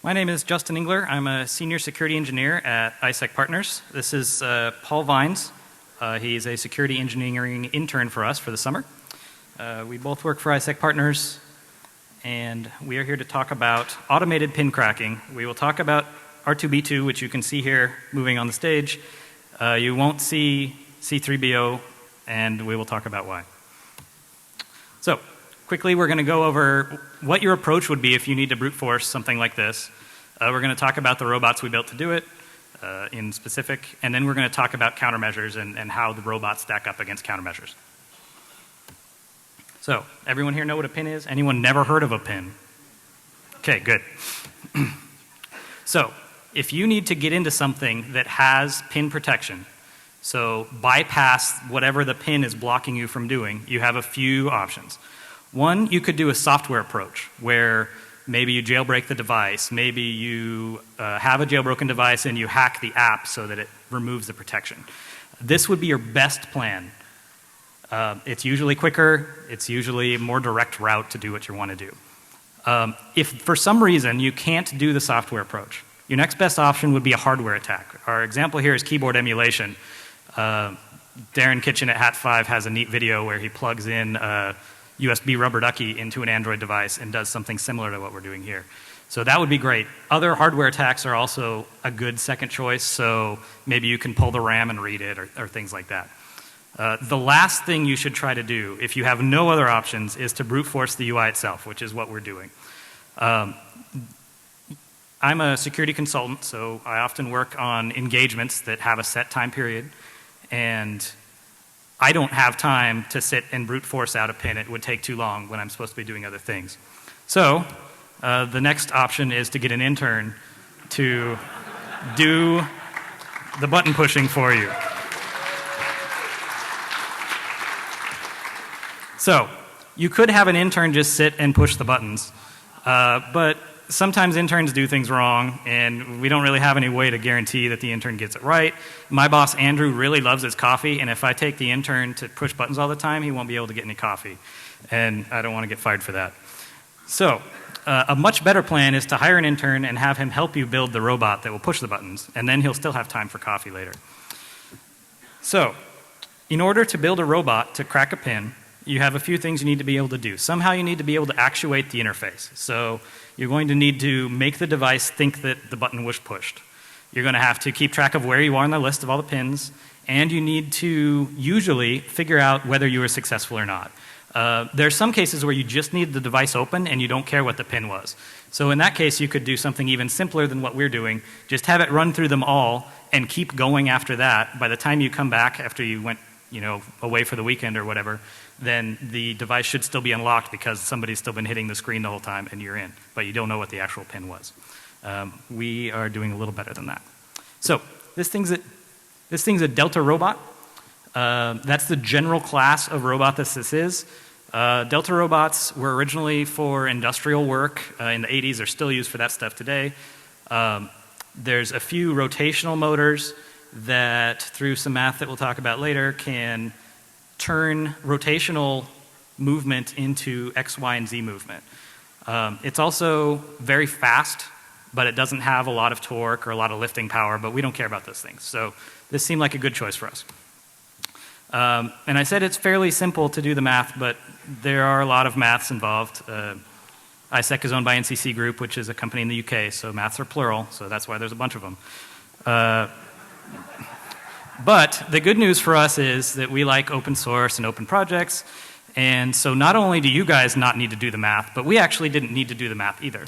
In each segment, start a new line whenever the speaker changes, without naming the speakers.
My name is Justin Engler. I'm a senior security engineer at ISEC Partners. This is Paul Vines. He's a security engineering intern for us for the summer. We both work for ISEC Partners, and we are here to talk about automated pin cracking. We will talk about R2B2, which you can see here moving on the stage. You won't see C3BO, and we will talk about why. So, quickly, we're going to go over what your approach would be if you need to brute force something like this. We're going to talk about the robots we built to do it in specific, and then we're going to talk about countermeasures and how the robots stack up against countermeasures. So, everyone here know what a pin is? Anyone never heard of a pin? Okay, good. So, if you need to get into something that has pin protection, so bypass whatever the pin is blocking you from doing, you have a few options. One, you could do a software approach where maybe you jailbreak the device, maybe you have a jailbroken device and you hack the app so that it removes the protection. This would be your best plan. It's usually quicker, it's usually a more direct route to do what you want to do. If for some reason you can't do the software approach, your next best option would be a hardware attack. Our example here is keyboard emulation. Darren Kitchen at Hat5 has a neat video where he plugs in USB rubber ducky into an Android device and does something similar to what we're doing here. So that would be great. Other hardware attacks are also a good second choice, so maybe you can pull the RAM and read it or things like that. The last thing you should try to do, if you have no other options, is to brute force the UI itself, which is what we're doing. I'm a security consultant, so I often work on engagements that have a set time period, and I don't have time to sit and brute force out a pin. It would take too long when I'm supposed to be doing other things. So the next option is to get an intern to do the button pushing for you. So you could have an intern just sit and push the buttons, but sometimes interns do things wrong, and we don't really have any way to guarantee that the intern gets it right. My boss, Andrew, really loves his coffee, and if I take the intern to push buttons all the time, he won't be able to get any coffee, and I don't want to get fired for that. So a much better plan is to hire an intern and have him help you build the robot that will push the buttons, and then he'll still have time for coffee later. So in order to build a robot to crack a pin, you have a few things you need to be able to do. Somehow you need to be able to actuate the interface. So you're going to need to make the device think that the button was pushed. You're going to have to keep track of where you are on the list of all the pins, and you need to usually figure out whether you were successful or not. There are some cases where you just need the device open and you don't care what the pin was. So in that case, you could do something even simpler than what we're doing. Just have it run through them all and keep going after that. By the time you come back after you went away for the weekend or whatever, then the device should still be unlocked because somebody's still been hitting the screen the whole time and you're in, but you don't know what the actual pin was. We are doing a little better than that. So this thing's a Delta robot. That's the general class of robot that this is. Delta robots were originally for industrial work in the 80s. They're still used for that stuff today. There's a few rotational motors that, through some math that we'll talk about later, can turn rotational movement into X, Y, and Z movement. It's also very fast, but it doesn't have a lot of torque or a lot of lifting power, but we don't care about those things. So this seemed like a good choice for us. And I said it's fairly simple to do the math, but there are a lot of maths involved. ISEC is owned by NCC Group, which is a company in the UK, so maths are plural, so that's why there's a bunch of them. But the good news for us is that we like open source and open projects, and so not only do you guys not need to do the math, but we actually didn't need to do the math either.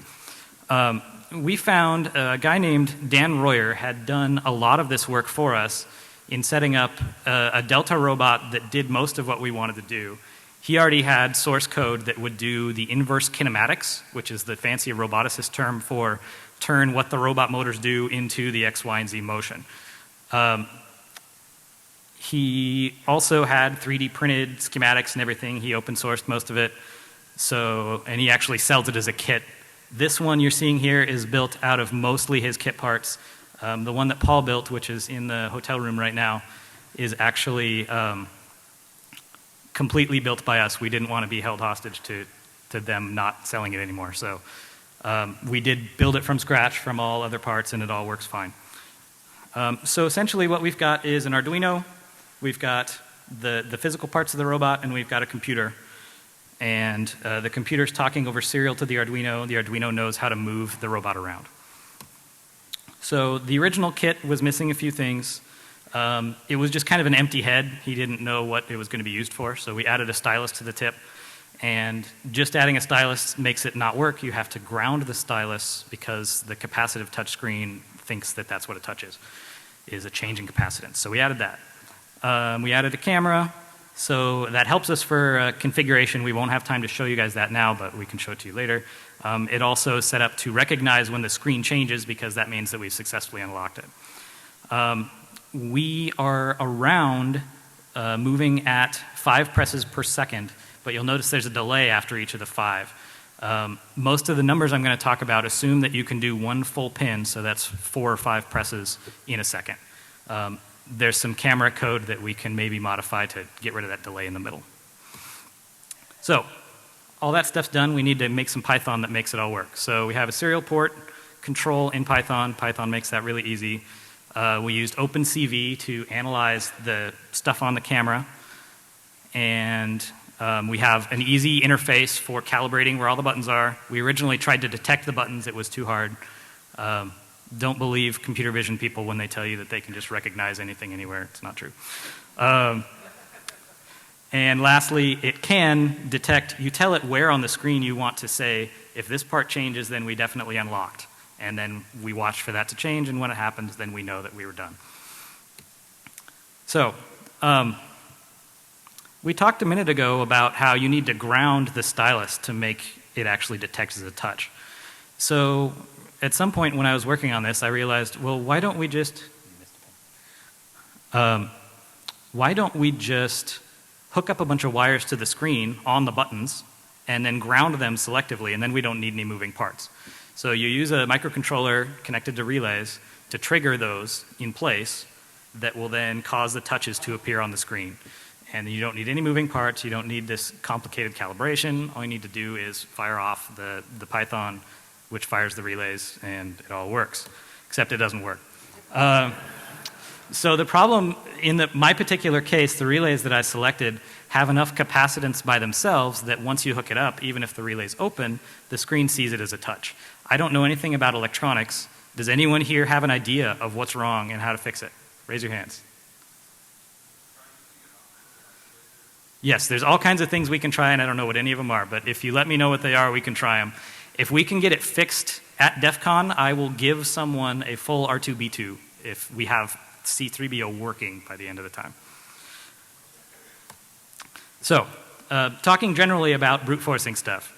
We found a guy named Dan Royer had done a lot of this work for us in setting up a Delta robot that did most of what we wanted to do. He already had source code that would do the inverse kinematics, which is the fancy roboticist term for turn what the robot motors do into the X, Y, and Z motion. He also had 3D printed schematics and everything. He open sourced most of it. And he actually sells it as a kit. This one you're seeing here is built out of mostly his kit parts. The one that Paul built, which is in the hotel room right now, is actually completely built by us. We didn't want to be held hostage to them not selling it anymore. So We did build it from scratch from all other parts, and it all works fine. So essentially what we've got is an Arduino, we've got the physical parts of the robot, and we've got a computer. And the computer's talking over serial to the Arduino knows how to move the robot around. So the original kit was missing a few things. It was just kind of an empty head. He didn't know what it was going to be used for, so we added a stylus to the tip. And just adding a stylus makes it not work. You have to ground the stylus because the capacitive touchscreen thinks that that's what a touch is a change in capacitance. So we added that. We added a camera, so that helps us for configuration. We won't have time to show you guys that now, but we can show it to you later. It also is set up to recognize when the screen changes because that means that we've successfully unlocked it. We are around moving at 5 presses per second, but you'll notice there's a delay after each of the 5. Most of the numbers I'm going to talk about assume that you can do 1 full pin, so that's 4 or 5 presses in a second. There's some camera code that we can maybe modify to get rid of that delay in the middle. So all that stuff's done. We need to make some Python that makes it all work. So we have a serial port control in Python. Python makes that really easy. We used OpenCV to analyze the stuff on the camera. And we have an easy interface for calibrating where all the buttons are. We originally tried to detect the buttons. It was too hard. Don't believe computer vision people when they tell you that they can just recognize anything anywhere. It's not true. And lastly, it can detect, you tell it where on the screen you want to say, if this part changes, then we definitely unlocked. And then we watch for that to change, and when it happens, then we know that we were done. So, we talked a minute ago about how you need to ground the stylus to make it actually detect as a touch. So, at some point when I was working on this, I realized, well, why don't we just hook up a bunch of wires to the screen on the buttons and then ground them selectively, and then we don't need any moving parts. So you use a microcontroller connected to relays to trigger those in place that will then cause the touches to appear on the screen. And you don't need any moving parts, you don't need this complicated calibration. All you need to do is fire off the Python, which fires the relays, and it all works, except it doesn't work. So the problem in my particular case, the relays that I selected have enough capacitance by themselves that once you hook it up, even if the relay's open, the screen sees it as a touch. I don't know anything about electronics. Does anyone here have an idea of what's wrong and how to fix it? Raise your hands. Yes, there's all kinds of things we can try, and I don't know what any of them are, but if you let me know what they are, we can try them. If we can get it fixed at DEFCON, I will give someone a full R2B2 if we have C3BO working by the end of the time. So, talking generally about brute forcing stuff.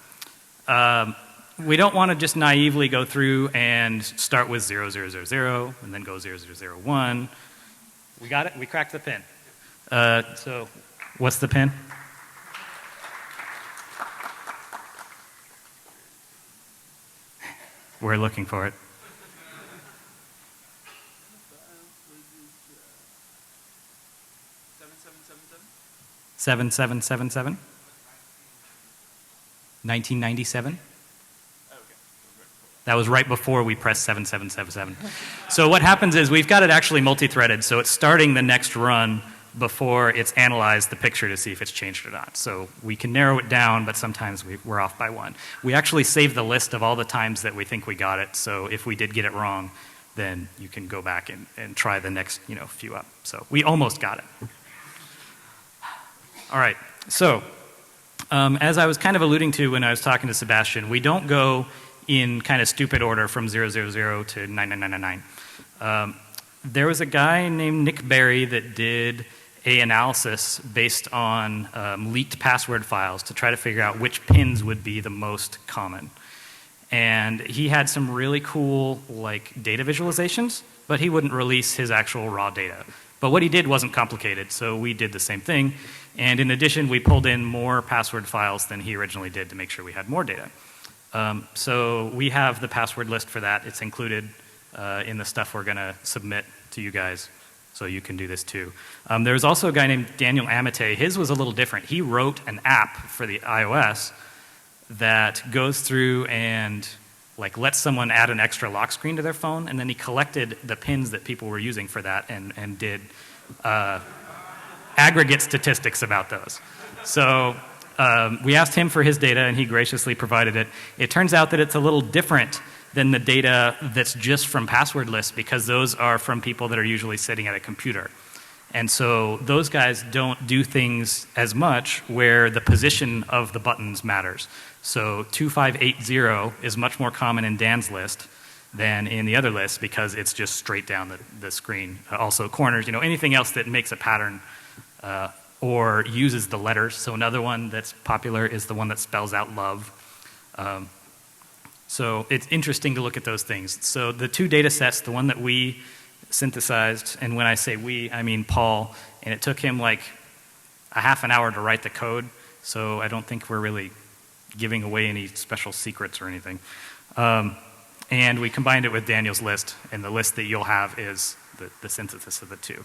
We don't want to just naively go through and start with 0, 0, 0, 0, and then go 0, 0, 0, 1. We got it? We cracked the pin. So, what's the pin? We're looking for it. 7777? 1997? That was right before we pressed 7777. So what happens is we've got it actually multi-threaded, so it's starting the next run before it's analyzed the picture to see if it's changed or not. So we can narrow it down, but sometimes we're off by 1. We actually save the list of all the times that we think we got it, so if we did get it wrong, then you can go back and try the next few up. So we almost got it. All right, so as I was kind of alluding to when I was talking to Sebastian, we don't go in kind of stupid order from 000 to 99999. There was a guy named Nick Berry that did an analysis based on leaked password files to try to figure out which pins would be the most common. And he had some really cool data visualizations, but he wouldn't release his actual raw data. But what he did wasn't complicated, so we did the same thing. And in addition, we pulled in more password files than he originally did to make sure we had more data. So we have the password list for that. It's included in the stuff we're going to submit to you guys, so you can do this too. There's also a guy named Daniel Amate. His was a little different. He wrote an app for the iOS that goes through and like let someone add an extra lock screen to their phone, and then he collected the pins that people were using for that and did aggregate statistics about those. So we asked him for his data, and he graciously provided it. It turns out that it's a little different than the data that's just from password lists, because those are from people that are usually sitting at a computer. And so those guys don't do things as much where the position of the buttons matters. So 2580 is much more common in Dan's list than in the other lists, because it's just straight down the screen. Also corners, anything else that makes a pattern or uses the letters. So another one that's popular is the one that spells out love. So it's interesting to look at those things. So the two data sets, the one that we synthesized, and when I say we, I mean Paul, and it took him like a half an hour to write the code, so I don't think we're really giving away any special secrets or anything. And we combined it with Daniel's list, and the list that you'll have is the synthesis of the two.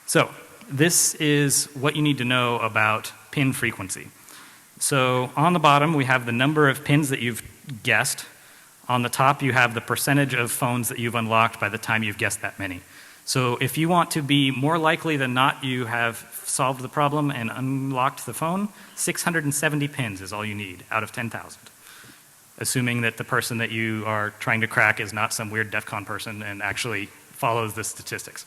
So this is what you need to know about pin frequency. So on the bottom, we have the number of pins that you've guessed. On the top, you have the percentage of phones that you've unlocked by the time you've guessed that many. So if you want to be more likely than not you have solved the problem and unlocked the phone, 670 pins is all you need out of 10,000. Assuming that the person that you are trying to crack is not some weird DEFCON person and actually follows the statistics.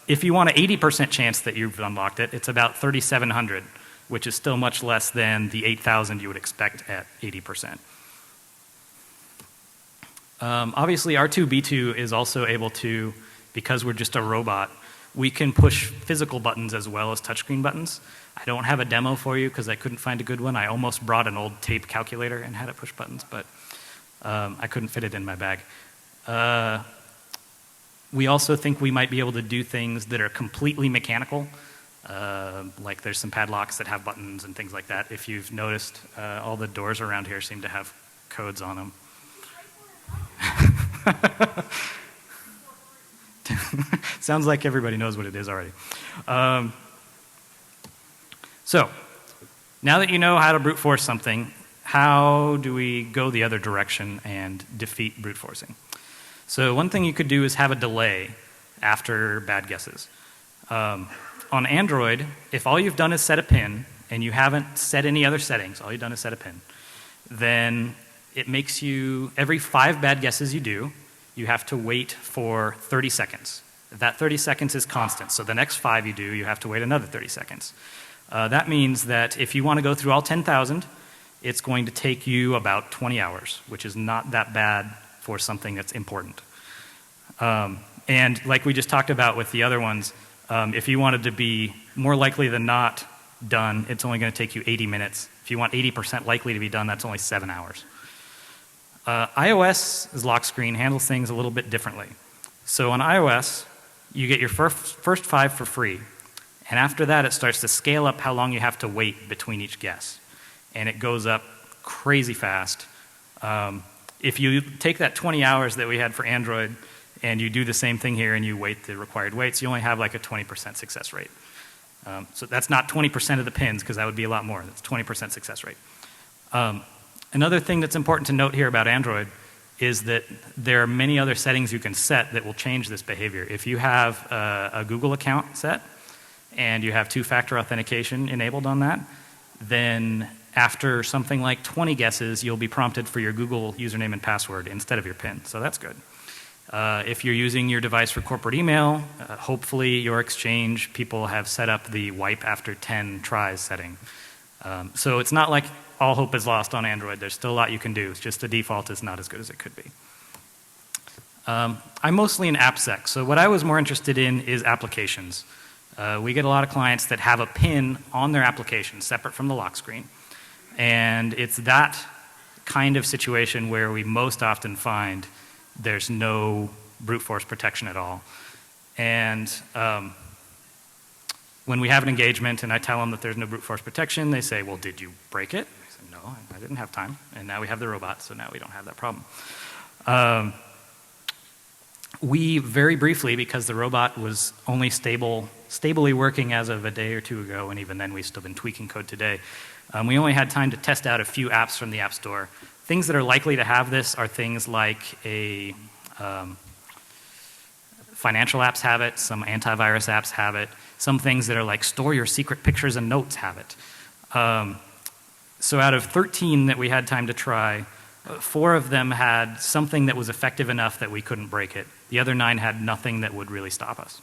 If you want an 80% chance that you've unlocked it, it's about 3,700, which is still much less than the 8,000 you would expect at 80%. Obviously, R2B2 is also able to, because we're just a robot, we can push physical buttons as well as touchscreen buttons. I don't have a demo for you because I couldn't find a good one. I almost brought an old tape calculator and had it push buttons, but I couldn't fit it in my bag. We also think we might be able to do things that are completely mechanical. Like there's some padlocks that have buttons and things like that. If you've noticed, all the doors around here seem to have codes on them. Sounds like everybody knows what it is already. So, now that you know how to brute force something, how do we go the other direction and defeat brute forcing? So one thing you could do is have a delay after bad guesses. On Android, if all you've done is set a pin and you haven't set any other settings, all you've done is set a pin, then it makes you, every 5 bad guesses you do, you have to wait for 30 seconds. That 30 seconds is constant, so the next 5 you do, you have to wait another 30 seconds. That means that if you want to go through all 10,000, it's going to take you about 20 hours, which is not that bad for something that's important. And like we just talked about with the other ones, if you wanted to be more likely than not done, it's only going to take you 80 minutes. If you want 80% likely to be done, that's only 7 hours. iOS's lock screen handles things a little bit differently. So on iOS, you get your first 5 for free. And after that, it starts to scale up how long you have to wait between each guess. And it goes up crazy fast. If you take that 20 hours that we had for Android and you do the same thing here and you wait the required waits, you only have like a 20% success rate. So that's not 20% of the pins, because that would be a lot more. That's 20% success rate. Another thing that's important to note here about Android is that there are many other settings you can set that will change this behavior. If you have a Google account set and you have 2-factor authentication enabled on that, then after something like 20 guesses, you'll be prompted for your Google username and password instead of your PIN. So that's good. If you're using your device for corporate email, hopefully your Exchange people have set up the wipe after 10 tries setting. So it's not like all hope is lost on Android. There's still a lot you can do. It's just the default is not as good as it could be. I'm mostly in AppSec, so what I was more interested in is applications. We get a lot of clients that have a PIN on their application separate from the lock screen. And it's that kind of situation where we most often find there's no brute force protection at all. And when we have an engagement and I tell them that there's no brute force protection, they say, well, did you break it? I said, no, I didn't have time. And now we have the robot, so now we don't have that problem. We very briefly, because the robot was only stably working as of a day or two ago, and even then we've still been tweaking code today, we only had time to test out a few apps from the App Store. things that are likely to have this are things like financial apps have it, some antivirus apps have it, some things that are like store your secret pictures and notes have it. So out of 13 that we had time to try, 4 of them had something that was effective enough that we couldn't break it. The other 9 had nothing that would really stop us.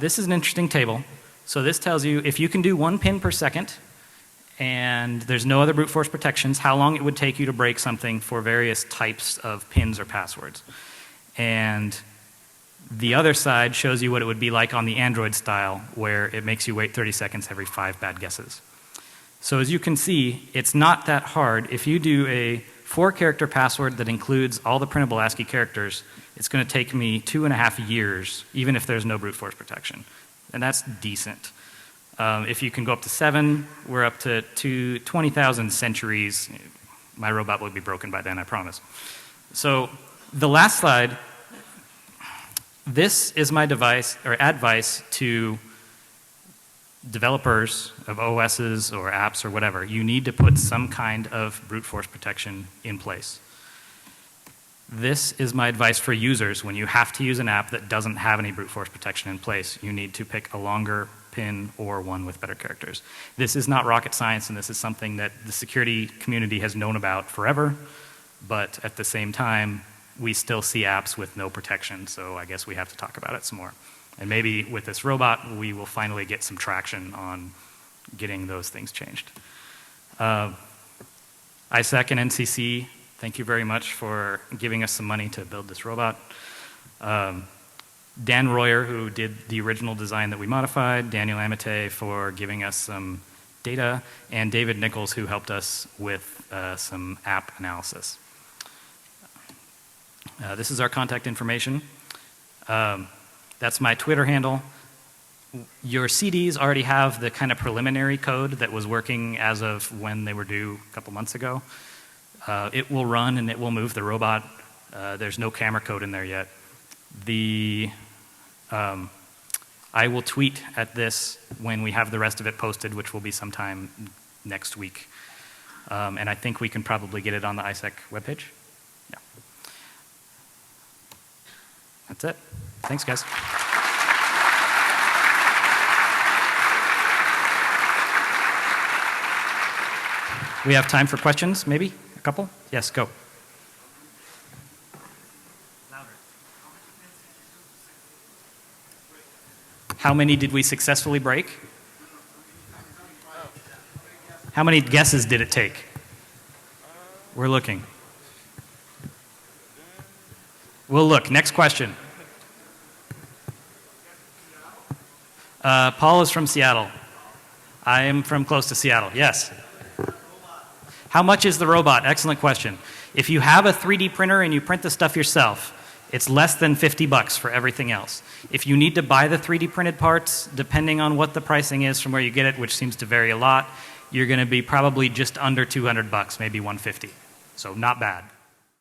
This is an interesting table. So this tells you if you can do 1 pin per second and there's no other brute force protections, how long it would take you to break something for various types of pins or passwords. And the other side shows you what it would be like on the Android style, where it makes you wait 30 seconds every 5 bad guesses. So as you can see, it's not that hard. If you do a 4-character password that includes all the printable ASCII characters, it's going to take me 2.5 years, even if there's no brute force protection. And that's decent. If you can go up to 7, we're up to 20,000 centuries. My robot will be broken by then, I promise. So the last slide, this is my advice to developers of OSs or apps or whatever. You need to put some kind of brute force protection in place. This is my advice for users. When you have to use an app that doesn't have any brute force protection in place, you need to pick a longer pin or one with better characters. This is not rocket science, and this is something that the security community has known about forever, but at the same time, we still see apps with no protection, so I guess we have to talk about it some more. And maybe with this robot, we will finally get some traction on getting those things changed. ISAC and NCC, thank you very much for giving us some money to build this robot. Dan Royer, who did the original design that we modified, Daniel Amate for giving us some data, and David Nichols, who helped us with some app analysis. This is our contact information. That's my Twitter handle. Your CDs already have the kind of preliminary code that was working as of when they were due a couple months ago. It will run and it will move the robot. There's no camera code in there yet. I will tweet at this when we have the rest of it posted, which will be sometime next week. And I think we can probably get it on the ISAC webpage. Yeah. That's it. Thanks, guys. We have time for questions, maybe? A couple? Yes, go. How many did we successfully break? How many guesses did it take? We're looking. We'll look. Next question. Paul is from Seattle. I am from close to Seattle. Yes. How much is the robot? Excellent question. If you have a 3D printer and you print the stuff yourself, it's less than $50 for everything else. If you need to buy the 3D printed parts, depending on what the pricing is from where you get it, which seems to vary a lot, you're going to be probably just under $200, maybe $150. So not bad.